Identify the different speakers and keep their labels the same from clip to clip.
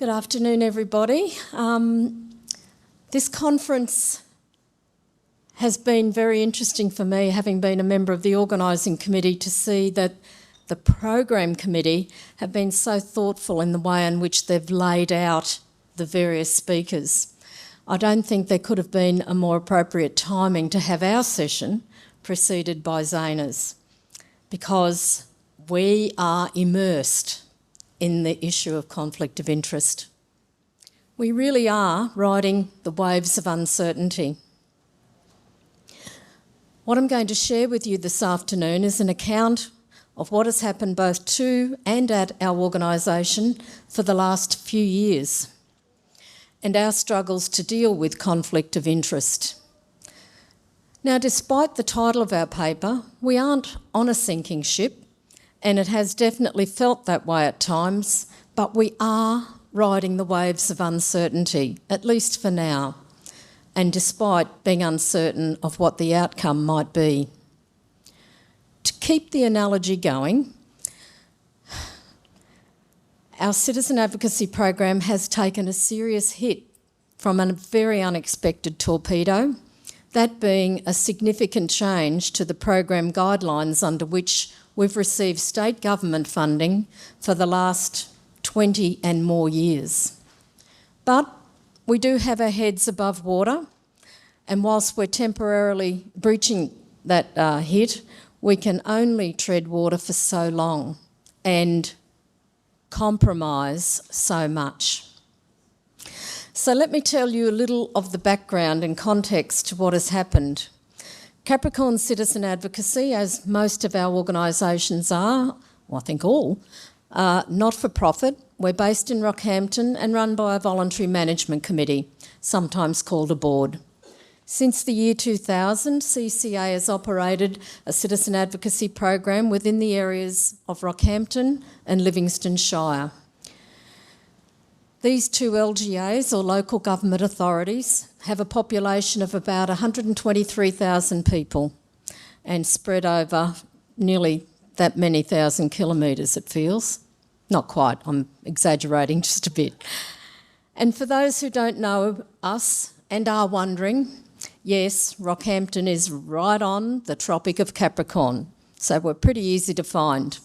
Speaker 1: Good afternoon, everybody. This conference has been very interesting for me, having been a member of the organising committee, to see that the program committee have been so thoughtful in the way in which they've laid out the various speakers. I don't think there could have been a more appropriate timing to have our session preceded by Zaina's, because we are immersed in the issue of conflict of interest. We really are riding the waves of uncertainty. What I'm going to share with you this afternoon is an account of what has happened both to and at our organisation for the last few years, and our struggles to deal with conflict of interest. Now, despite the title of our paper, we aren't on a sinking ship, and it has definitely felt that way at times, but we are riding the waves of uncertainty, at least for now, and despite being uncertain of what the outcome might be. To keep the analogy going, our Citizen Advocacy program has taken a serious hit from a very unexpected torpedo, that being a significant change to the program guidelines under which we've received state government funding for the last 20 and more years. But we do have our heads above water, and whilst we're temporarily breaching that hit, we can only tread water for so long and compromise so much. So let me tell you a little of the background and context to what has happened. Capricorn Citizen Advocacy, as most of our organisations are, well, I think all, not-for-profit. We're based in Rockhampton and run by a voluntary management committee, sometimes called a board. Since the year 2000, CCA has operated a citizen advocacy program within the areas of Rockhampton and Livingstone Shire. These two LGAs, or local government authorities, have a population of about 123,000 people and spread over nearly that many thousand kilometres, it feels. Not quite, I'm exaggerating just a bit. And for those who don't know us and are wondering, yes, Rockhampton is right on the Tropic of Capricorn, so we're pretty easy to find.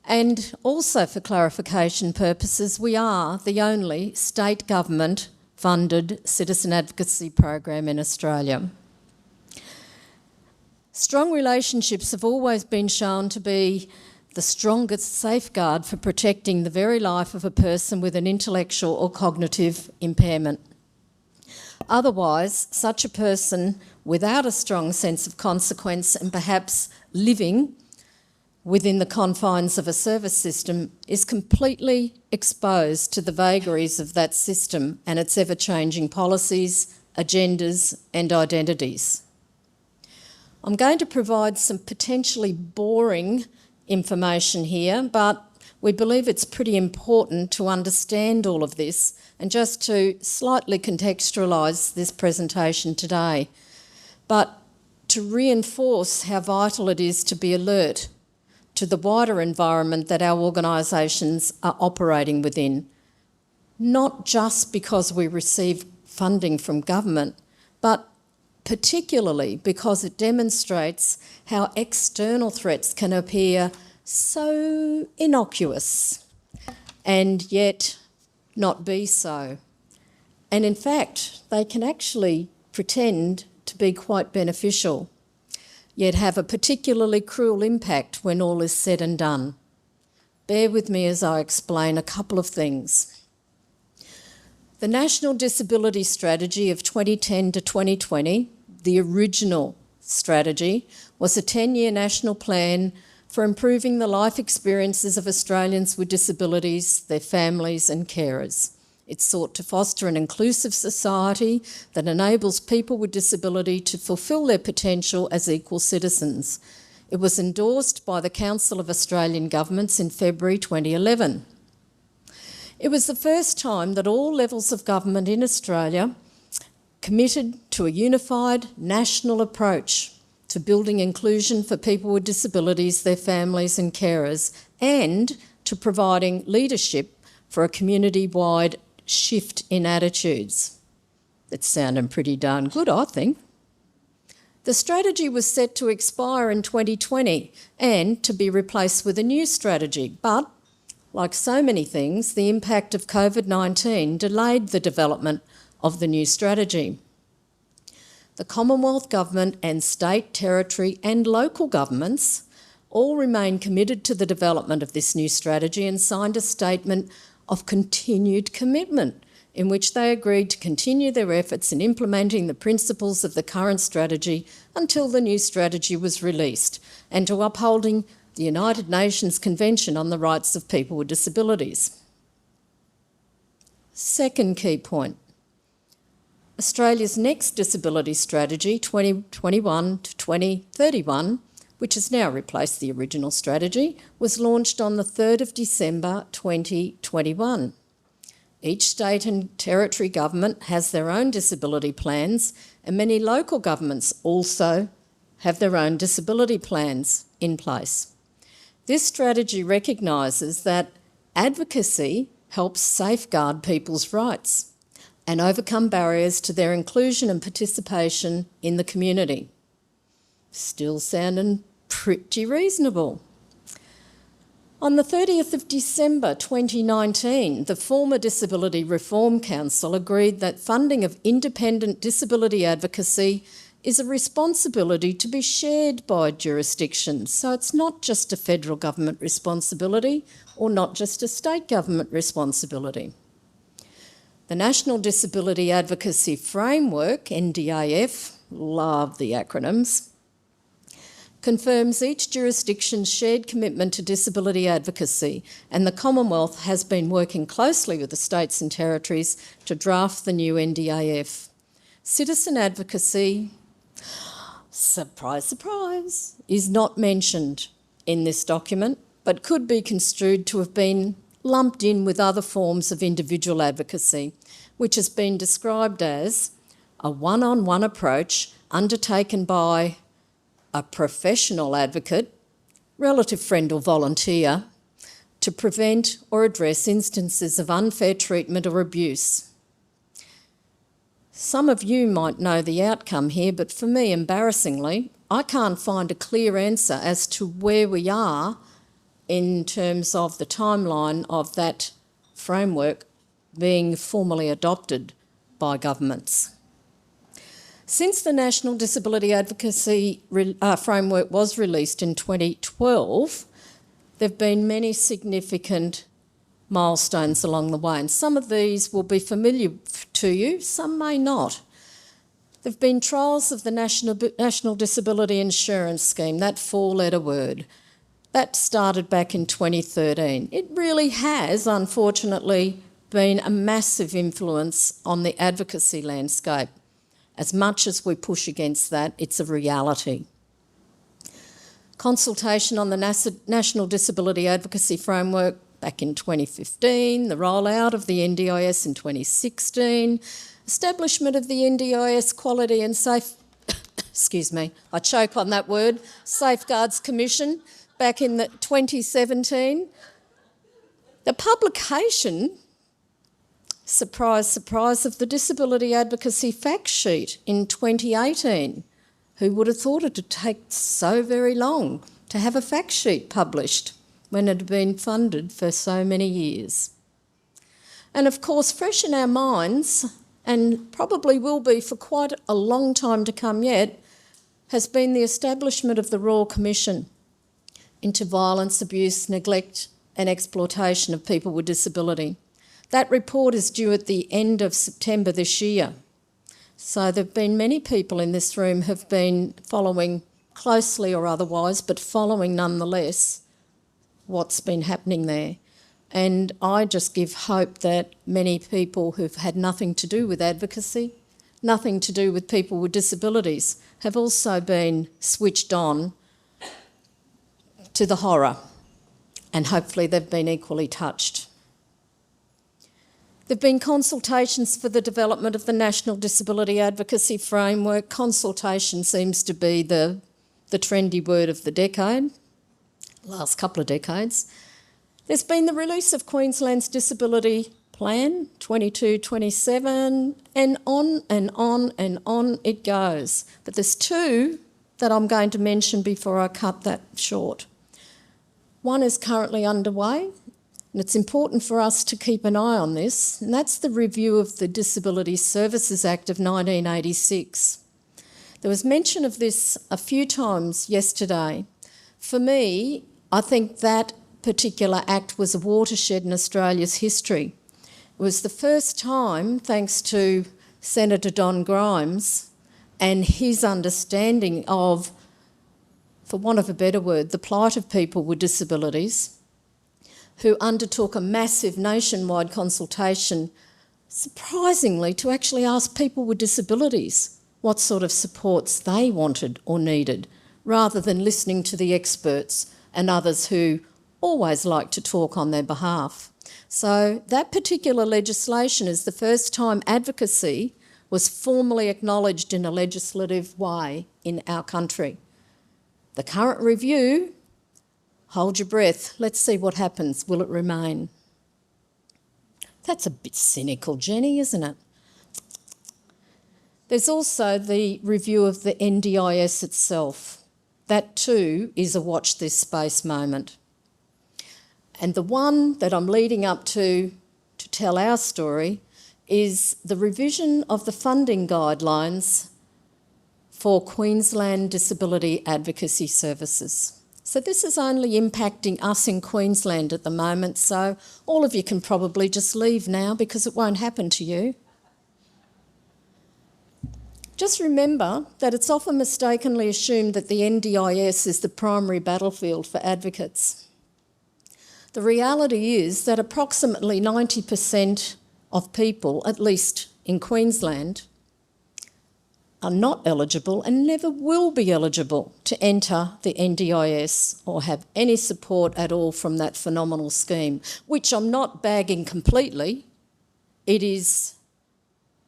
Speaker 1: And also, for clarification purposes, we are the only state government funded citizen advocacy program in Australia. Strong relationships have always been shown to be the strongest safeguard for protecting the very life of a person with an intellectual or cognitive impairment. Otherwise, such a person without a strong sense of consequence and perhaps living within the confines of a service system is completely exposed to the vagaries of that system and its ever-changing policies, agendas and identities. I'm going to provide some potentially boring information here, but we believe it's pretty important to understand all of this and just to slightly contextualise this presentation today, but to reinforce how vital it is to be alert to the wider environment that our organisations are operating within, not just because we receive funding from government, but particularly because it demonstrates how external threats can appear so innocuous and yet not be so. And in fact, they can actually pretend to be quite beneficial, yet have a particularly cruel impact when all is said and done. Bear with me as I explain a couple of things. The National Disability Strategy of 2010 to 2020, the original strategy, was a 10-year national plan for improving the life experiences of Australians with disabilities, their families and carers. It sought to foster an inclusive society that enables people with disability to fulfil their potential as equal citizens. It was endorsed by the Council of Australian Governments in February 2011. It was the first time that all levels of government in Australia committed to a unified national approach to building inclusion for people with disabilities, their families and carers, and to providing leadership for a community-wide shift in attitudes. It's sounding pretty darn good, I think. The strategy was set to expire in 2020 and to be replaced with a new strategy, but like so many things, the impact of COVID-19 delayed the development of the new strategy. The Commonwealth Government and state, territory and local governments all remain committed to the development of this new strategy and signed a statement of continued commitment in which they agreed to continue their efforts in implementing the principles of the current strategy until the new strategy was released, and to upholding the United Nations Convention on the Rights of People with Disabilities. Second key point. Australia's next disability strategy, 2021 to 2031, which has now replaced the original strategy, was launched on the 3rd of December 2021. Each state and territory government has their own disability plans, and many local governments also have their own disability plans in place. This strategy recognises that advocacy helps safeguard people's rights and overcome barriers to their inclusion and participation in the community. Still sounding pretty reasonable. On the 30th of December 2019, the former Disability Reform Council agreed that funding of independent disability advocacy is a responsibility to be shared by jurisdictions. So it's not just a federal government responsibility or not just a state government responsibility. The National Disability Advocacy Framework, NDIS, love the acronyms, confirms each jurisdiction's shared commitment to disability advocacy, and the Commonwealth has been working closely with the states and territories to draft the new NDIS. Citizen advocacy, surprise, surprise, is not mentioned in this document, but could be construed to have been lumped in with other forms of individual advocacy, which has been described as a one-on-one approach undertaken by a professional advocate, relative friend or volunteer, to prevent or address instances of unfair treatment or abuse. Some of you might know the outcome here, but for me, embarrassingly, I can't find a clear answer as to where we are in terms of the timeline of that framework being formally adopted by governments. Since the National Disability Advocacy Framework was released in 2012, there have been many significant milestones along the way, and some of these will be familiar to you, some may not. There have been trials of the National Disability Insurance Scheme, that four-letter word. That started back in 2013. It really has, unfortunately, been a massive influence on the advocacy landscape. As much as we push against that, it's a reality. Consultation on the National Disability Advocacy Framework back in 2015, the rollout of the NDIS in 2016, establishment of the NDIS Quality and excuse me, I choke on that word, Safeguards Commission back in 2017. The publication, surprise, surprise, of the Disability Advocacy Fact Sheet in 2018. Who would have thought it would take so very long to have a fact sheet published when it had been funded for so many years? And of course, fresh in our minds, and probably will be for quite a long time to come yet, has been the establishment of the Royal Commission into Violence, Abuse, Neglect and Exploitation of People with Disability. That report is due at the end of September this year. So there have been many people in this room who have been following closely or otherwise, but following nonetheless what's been happening there. And I just give hope that many people who've had nothing to do with advocacy, nothing to do with people with disabilities, have also been switched on to the horror, and hopefully they've been equally touched. There have been consultations for the development of the National Disability Advocacy Framework. Consultation seems to be the trendy word of the decade, last couple of decades. There's been the release of Queensland's Disability Plan 22-27, and on and on and on it goes. But there's two that I'm going to mention before I cut that short. One is currently underway, and it's important for us to keep an eye on this, and that's the review of the Disability Services Act of 1986. There was mention of this a few times yesterday. For me, I think that particular act was a watershed in Australia's history. It was the first time, thanks to Senator Don Grimes and his understanding of, for want of a better word, the plight of people with disabilities, who undertook a massive nationwide consultation, surprisingly, to actually ask people with disabilities what sort of supports they wanted or needed, rather than listening to the experts and others who always like to talk on their behalf. So that particular legislation is the first time advocacy was formally acknowledged in a legislative way in our country. The current review, hold your breath, let's see what happens. Will it remain? That's a bit cynical, Jenny, isn't it? There's also the review of the NDIS itself. That too is a watch this space moment. And the one that I'm leading up to tell our story is the revision of the funding guidelines for Queensland Disability Advocacy Services. So this is only impacting us in Queensland at the moment, so all of you can probably just leave now because it won't happen to you. Just remember that it's often mistakenly assumed that the NDIS is the primary battlefield for advocates. The reality is that approximately 90% of people, at least in Queensland, are not eligible and never will be eligible to enter the NDIS or have any support at all from that phenomenal scheme, which I'm not bagging completely. It is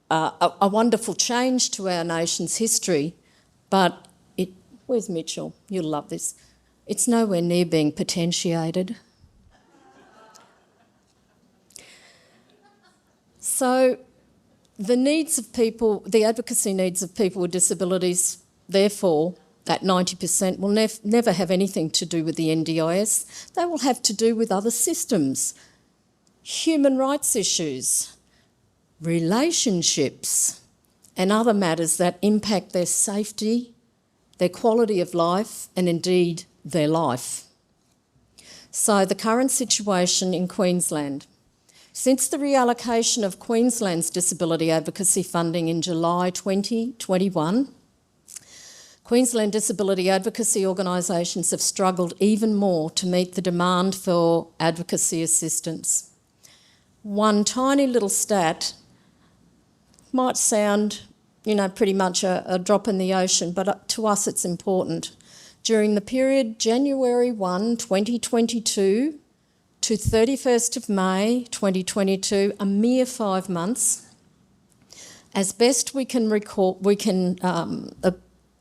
Speaker 1: a wonderful change to our nation's history, but where's Mitchell? You'll love this. It's nowhere near being potentiated. So the needs of people, the advocacy needs of people with disabilities, therefore, that 90% will never have anything to do with the NDIS. They will have to do with other systems, human rights issues, relationships, and other matters that impact their safety, their quality of life, and indeed their life. So the current situation in Queensland. Since the reallocation of Queensland's disability advocacy funding in July 2021, Queensland disability advocacy organisations have struggled even more to meet the demand for advocacy assistance. One tiny little stat might sound, pretty much a drop in the ocean, but to us it's important. During the period January 1, 2022 to 31st of May 2022, a mere 5 months, as best we can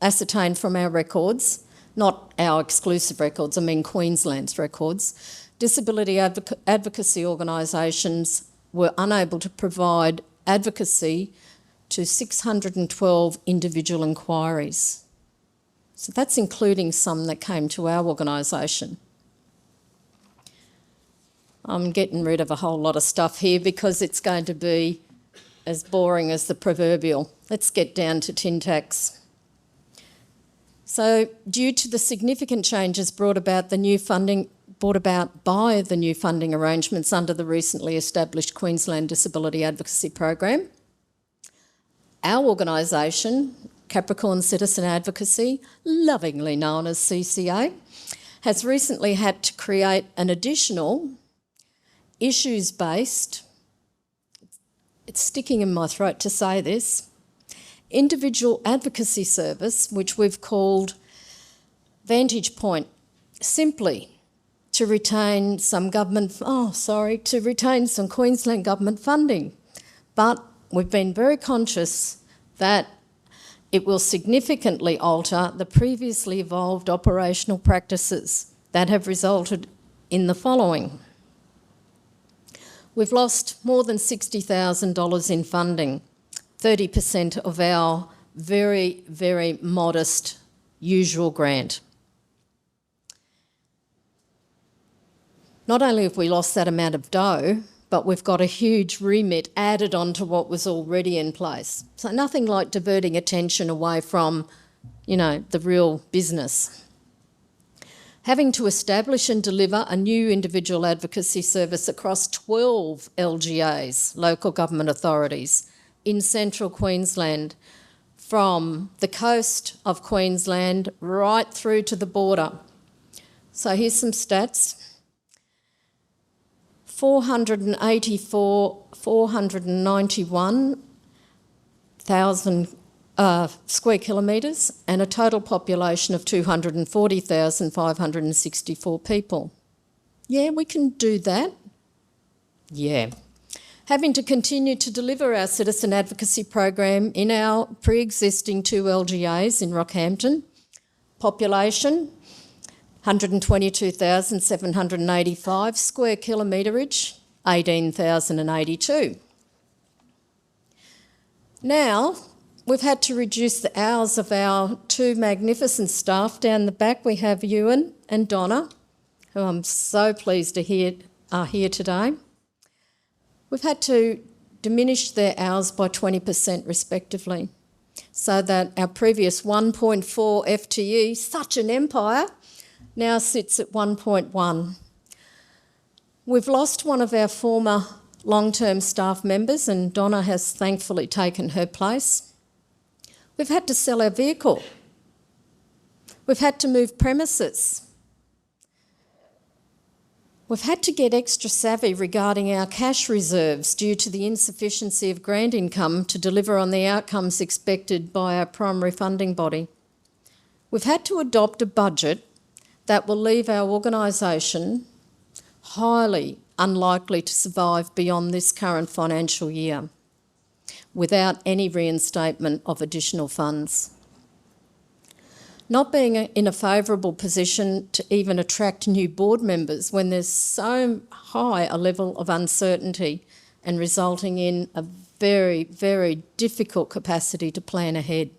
Speaker 1: ascertain from our records, not our exclusive records, I mean Queensland's records, disability advocacy organisations were unable to provide advocacy to 612 individual inquiries. So that's including some that came to our organisation. I'm getting rid of a whole lot of stuff here because it's going to be as boring as the proverbial. Let's get down to tin tacks. So, due to the significant changes brought about by the new funding arrangements under the recently established Queensland Disability Advocacy Program, our organisation, Capricorn Citizen Advocacy, lovingly known as CCA, has recently had to create an additional issues-based, it's sticking in my throat to say this, individual advocacy service, which we've called Vantage Point, simply to retain some Queensland government funding. But we've been very conscious that it will significantly alter the previously evolved operational practices that have resulted in the following. We've lost more than $60,000 in funding, 30% of our very, very modest usual grant. Not only have we lost that amount of dough, but we've got a huge remit added onto what was already in place. So nothing like diverting attention away from, the real business. Having to establish and deliver a new individual advocacy service across 12 LGAs, local government authorities, in central Queensland, from the coast of Queensland right through to the border. So here's some stats. 491,000 square kilometres and a total population of 240,564 people. Yeah, we can do that. Yeah. Having to continue to deliver our citizen advocacy program in our pre-existing 2 LGAs in Rockhampton. Population, 122,785, square kilometrage, 18,082. Now, we've had to reduce the hours of our 2 magnificent staff. Down the back we have Ewan and Donna, who I'm so pleased to hear are here today. We've had to diminish their hours by 20% respectively, so that our previous 1.4 FTE, such an empire, now sits at 1.1. We've lost one of our former long-term staff members, and Donna has thankfully taken her place. We've had to sell our vehicle. We've had to move premises. We've had to get extra savvy regarding our cash reserves due to the insufficiency of grant income to deliver on the outcomes expected by our primary funding body. We've had to adopt a budget that will leave our organisation highly unlikely to survive beyond this current financial year without any reinstatement of additional funds. Not being in a favourable position to even attract new board members when there's so high a level of uncertainty and resulting in a very, very difficult capacity to plan ahead.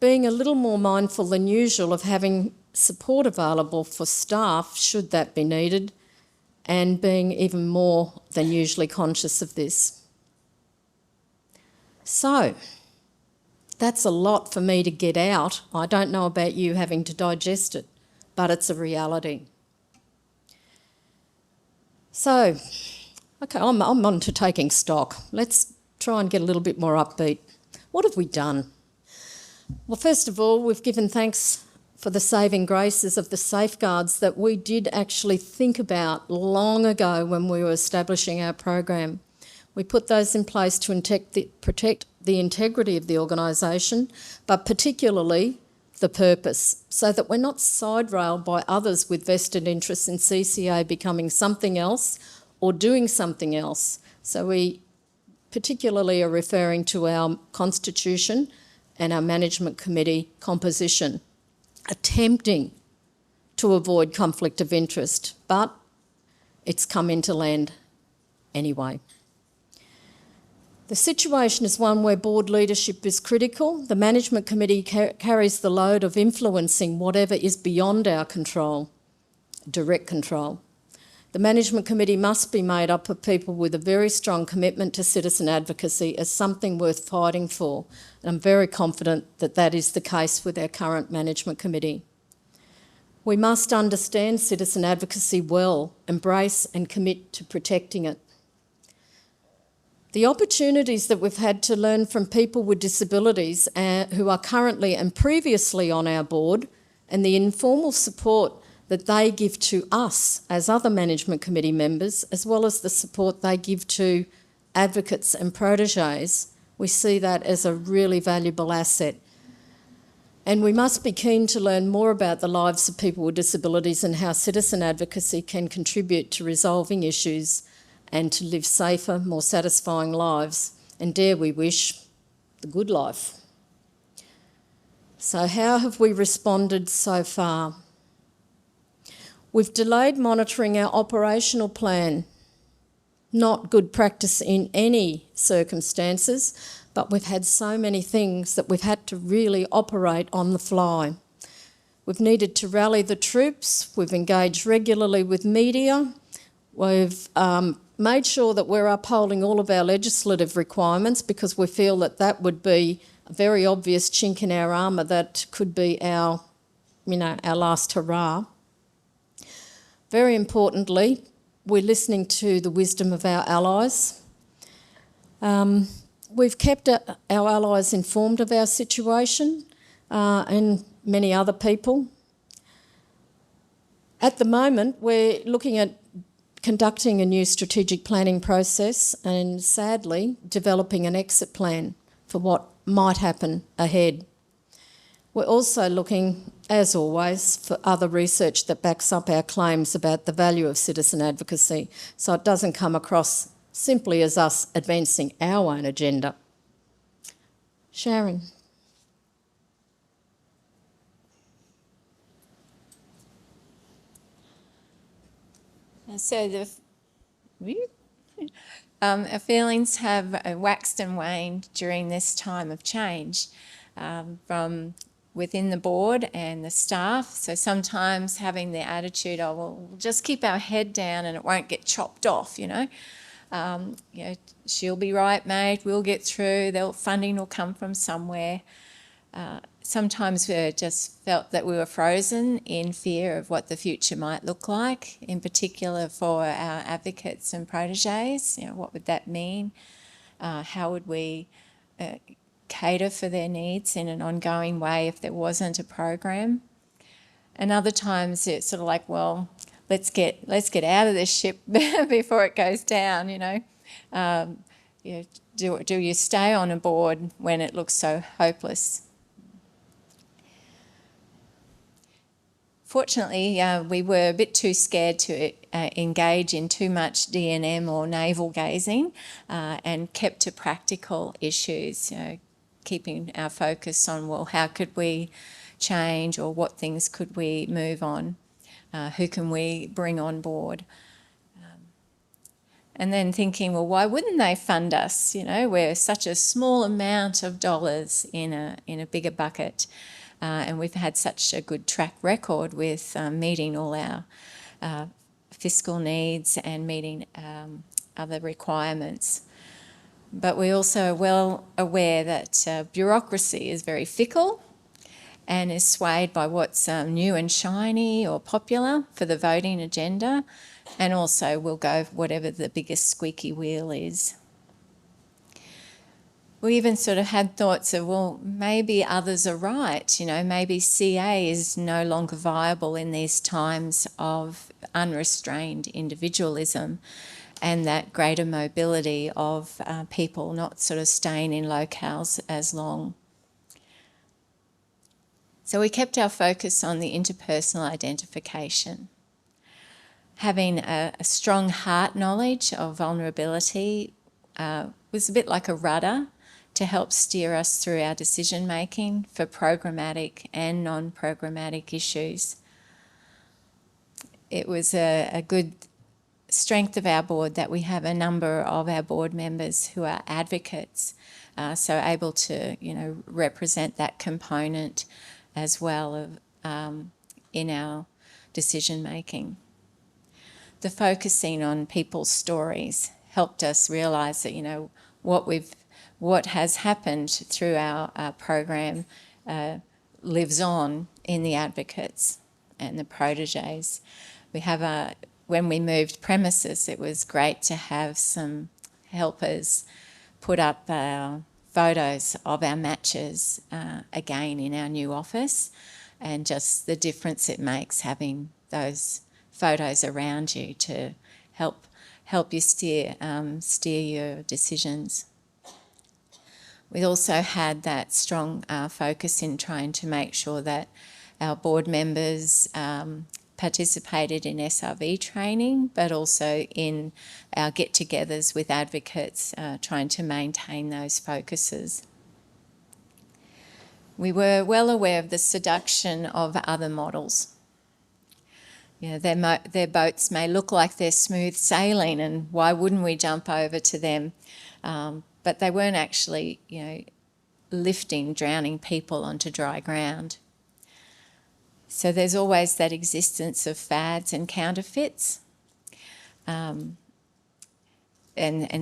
Speaker 1: Being a little more mindful than usual of having support available for staff should that be needed, and being even more than usually conscious of this. So, that's a lot for me to get out. I don't know about you having to digest it, but it's a reality. So, okay, I'm on to taking stock. Let's try and get a little bit more upbeat. What have we done? Well, first of all, we've given thanks for the saving graces of the safeguards that we did actually think about long ago when we were establishing our program. We put those in place to protect the integrity of the organisation, but particularly the purpose, so that we're not side-railed by others with vested interests in CCA becoming something else or doing something else. So we particularly are referring to our constitution and our management committee composition, attempting to avoid conflict of interest, but it's come into land anyway. The situation is one where board leadership is critical. The management committee carries the load of influencing whatever is beyond our control, direct control. The management committee must be made up of people with a very strong commitment to citizen advocacy as something worth fighting for. And I'm very confident that that is the case with our current management committee. We must understand citizen advocacy well, embrace and commit to protecting it. The opportunities that we've had to learn from people with disabilities who are currently and previously on our board, and the informal support that they give to us as other management committee members, as well as the support they give to advocates and proteges, we see that as a really valuable asset. And we must be keen to learn more about the lives of people with disabilities and how citizen advocacy can contribute to resolving issues and to live safer, more satisfying lives, and dare we wish, the good life. So how have we responded so far? We've delayed monitoring our operational plan not good practice in any circumstances, but we've had so many things that we've had to really operate on the fly. We've needed to rally the troops, we've engaged regularly with media, we've made sure that we're upholding all of our legislative requirements because we feel that that would be a very obvious chink in our armour that could be our last hurrah. Very importantly, we're listening to the wisdom of our allies. We've kept our allies informed of our situation and many other people. At the moment, we're looking at conducting a new strategic planning process and, sadly, developing an exit plan for what might happen ahead. We're also looking, as always, for other research that backs up our claims about the value of citizen advocacy, so it doesn't come across simply as us advancing our own agenda. Sharon.
Speaker 2: So our feelings have waxed and waned during this time of change from within the board and the staff. So sometimes having the attitude of, well, we'll just keep our head down and it won't get chopped off, she'll be right, mate, we'll get through, funding will come from somewhere. Sometimes we just felt that we were frozen in fear of what the future might look like, in particular for our advocates and proteges. What would that mean? How would we cater for their needs in an ongoing way if there wasn't a program? And other times it's sort of like, well, let's get out of this ship before it goes down. Do you stay on a board when it looks so hopeless? Fortunately, we were a bit too scared to engage in too much D&M or navel gazing and kept to practical issues, keeping our focus on, well, how could we change or what things could we move on? Who can we bring on board? And then thinking, well, why wouldn't they fund us? We're such a small amount of dollars in a bigger bucket. And we've had such a good track record with meeting all our fiscal needs and meeting other requirements. But we also are well aware that bureaucracy is very fickle and is swayed by what's new and shiny or popular for the voting agenda, and also will go whatever the biggest squeaky wheel is. We even sort of had thoughts of, well, maybe others are right, maybe CA is no longer viable in these times of unrestrained individualism and that greater mobility of people not sort of staying in locales as long. So we kept our focus on the interpersonal identification. Having a strong heart knowledge of vulnerability was a bit like a rudder to help steer us through our decision making for programmatic and non-programmatic issues. It was a good strength of our board that we have a number of our board members who are advocates, so able to represent that component as well in our decision making. The focusing on people's stories helped us realise that what has happened through our program lives on in the advocates and the proteges. When we moved premises, it was great to have some helpers put up photos of our matches again in our new office, and just the difference it makes having those photos around you to help you steer your decisions. We also had that strong focus in trying to make sure that our board members participated in SRV training, but also in our get-togethers with advocates, trying to maintain those focuses. We were well aware of the seduction of other models. their boats may look like they're smooth sailing, and why wouldn't we jump over to them? But they weren't actually, lifting drowning people onto dry ground. So there's always that existence of fads and counterfeits. And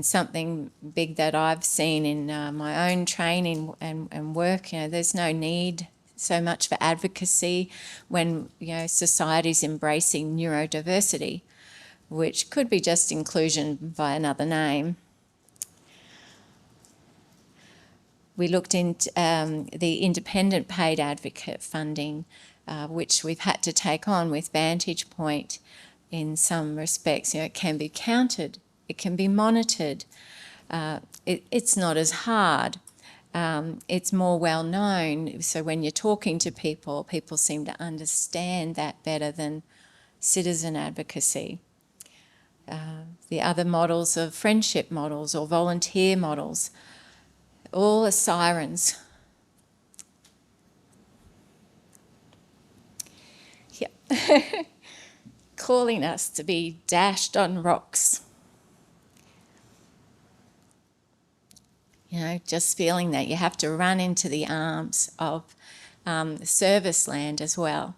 Speaker 2: something big that I've seen in my own training and work, there's no need so much for advocacy when, society's embracing neurodiversity, which could be just inclusion by another name. We looked into the independent paid advocate funding, which we've had to take on with Vantage Point in some respects. It can be counted, it can be monitored. It's not as hard. It's more well known. So when you're talking to people, people seem to understand that better than citizen advocacy. The other models of friendship models or volunteer models, all are sirens. Yep. Calling us to be dashed on rocks. Just feeling that you have to run into the arms of service land as well.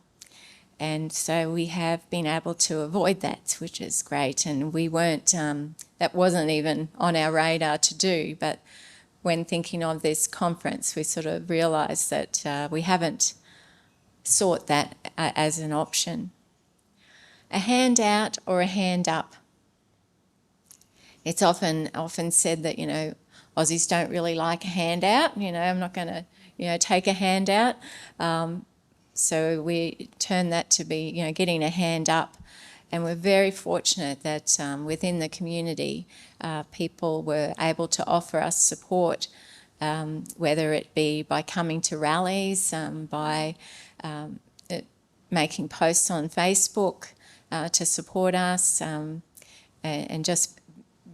Speaker 2: And so we have been able to avoid that, which is great. And we weren't, that wasn't even on our radar to do, but when thinking of this conference, we sort of realised that we haven't sought that as an option. A handout or a hand up. It's often said that, Aussies don't really like a handout. I'm not going to, take a handout. So we turn that to be, getting a hand up. And we're very fortunate that within the community, people were able to offer us support, whether it be by coming to rallies, by making posts on Facebook to support us, and just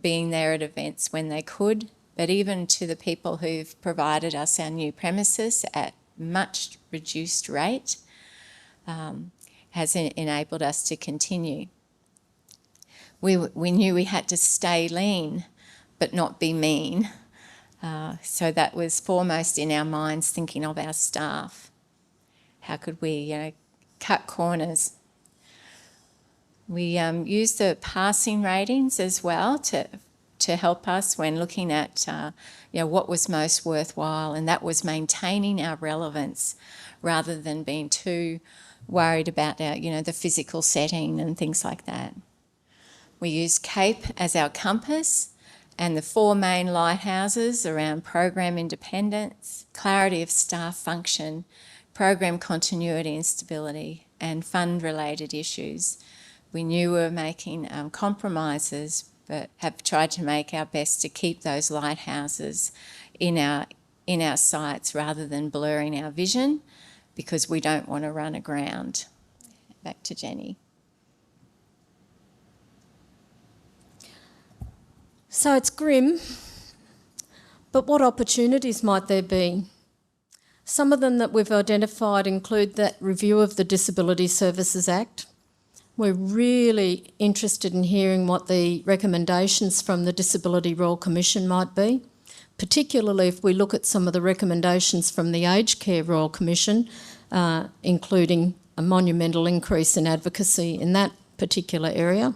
Speaker 2: being there at events when they could. But even to the people who've provided us our new premises at much reduced rate, has enabled us to continue. We knew we had to stay lean, but not be mean. So that was foremost in our minds, thinking of our staff. How could we, cut corners? We used the passing ratings as well to help us when looking at what was most worthwhile, and that was maintaining our relevance rather than being too worried about our, the physical setting and things like that. We used CAPE as our compass and the 4 main lighthouses around program independence, clarity of staff function, program continuity and stability, and fund-related issues. We knew we were making compromises, but have tried to make our best to keep those lighthouses in our sights rather than blurring our vision, because we don't want to run aground. Back to Jenny.
Speaker 1: So it's grim, but what opportunities might there be? Some of them that we've identified include that review of the Disability Services Act. We're really interested in hearing what the recommendations from the Disability Royal Commission might be, particularly if we look at some of the recommendations from the Aged Care Royal Commission, including a monumental increase in advocacy in that particular area.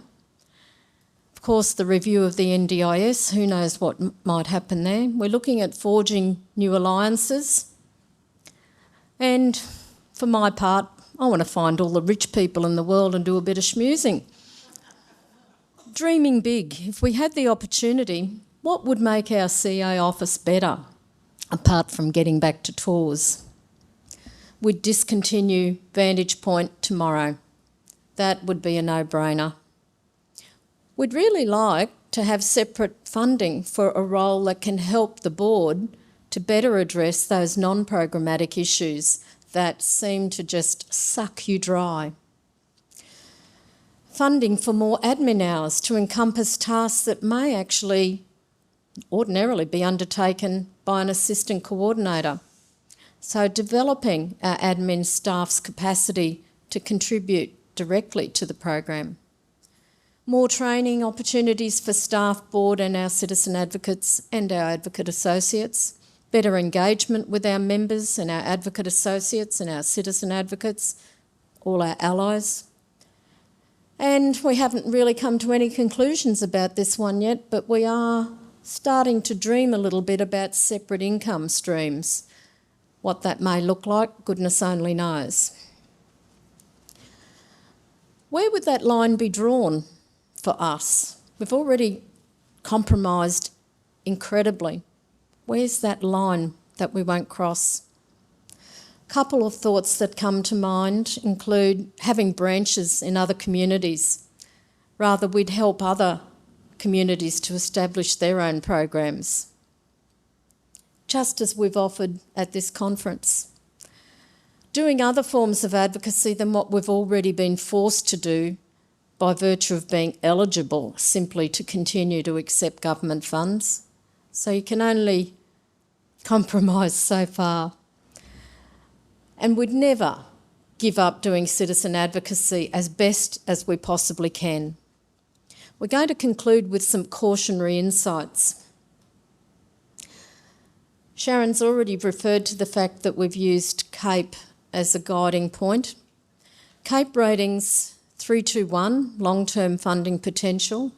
Speaker 1: Of course, the review of the NDIS, who knows what might happen there. We're looking at forging new alliances. And for my part, I want to find all the rich people in the world and do a bit of schmoozing. Dreaming big. If we had the opportunity, what would make our CA office better, apart from getting back to tours? We'd discontinue Vantage Point tomorrow. That would be a no-brainer. We'd really like to have separate funding for a role that can help the board to better address those non-programmatic issues that seem to just suck you dry. Funding for more admin hours to encompass tasks that may actually ordinarily be undertaken by an assistant coordinator. So developing our admin staff's capacity to contribute directly to the program. More training opportunities for staff, board and our citizen advocates and our advocate associates. Better engagement with our members and our advocate associates and our citizen advocates, all our allies. And we haven't really come to any conclusions about this one yet, but we are starting to dream a little bit about separate income streams. What that may look like, goodness only knows. Where would that line be drawn for us? We've already compromised incredibly. Where's that line that we won't cross? A couple of thoughts that come to mind include having branches in other communities. Rather, we'd help other communities to establish their own programs, just as we've offered at this conference. Doing other forms of advocacy than what we've already been forced to do by virtue of being eligible simply to continue to accept government funds. So you can only compromise so far. And we'd never give up doing citizen advocacy as best as we possibly can. We're going to conclude with some cautionary insights. Sharon's already referred to the fact that we've used CAPE as a guiding point. CAPE ratings 321, long-term funding potential,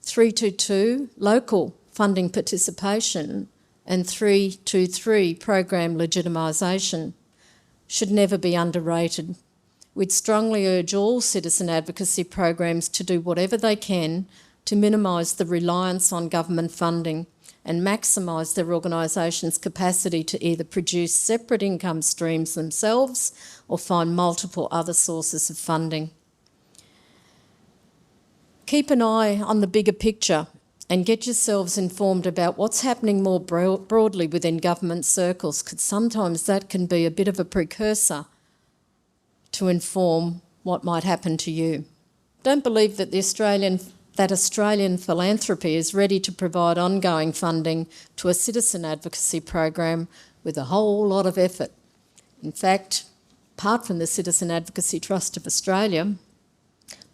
Speaker 1: 322, local funding participation, and 323, program legitimisation, should never be underrated. We'd strongly urge all citizen advocacy programs to do whatever they can to minimise the reliance on government funding and maximise their organisation's capacity to either produce separate income streams themselves or find multiple other sources of funding. Keep an eye on the bigger picture and get yourselves informed about what's happening more broadly within government circles, because sometimes that can be a bit of a precursor to inform what might happen to you. Don't believe that Australian philanthropy is ready to provide ongoing funding to a citizen advocacy program with a whole lot of effort. In fact, apart from the Citizen Advocacy Trust of Australia,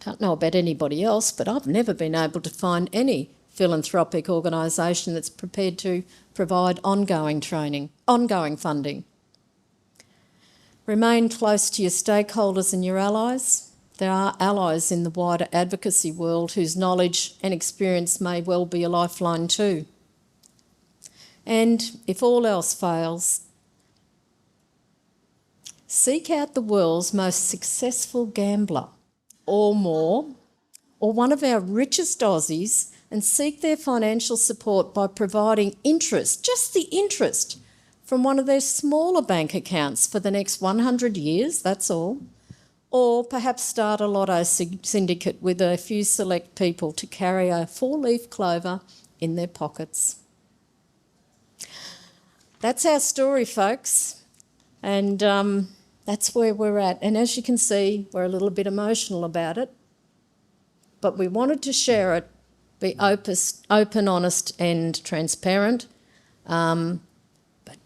Speaker 1: don't know about anybody else, but I've never been able to find any philanthropic organisation that's prepared to provide ongoing funding. Remain close to your stakeholders and your allies. There are allies in the wider advocacy world whose knowledge and experience may well be a lifeline too. And if all else fails, seek out the world's most successful gambler or more, or one of our richest Aussies, and seek their financial support by providing interest, just the interest, from one of their smaller bank accounts for the next 100 years, that's all. Or perhaps start a lotto syndicate with a few select people to carry a 4-leaf clover in their pockets. That's our story, folks, and that's where we're at. And as you can see, we're a little bit emotional about it, but we wanted to share it, be open, honest and transparent, but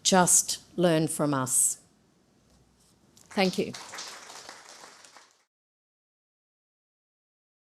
Speaker 1: just learn from us. Thank you.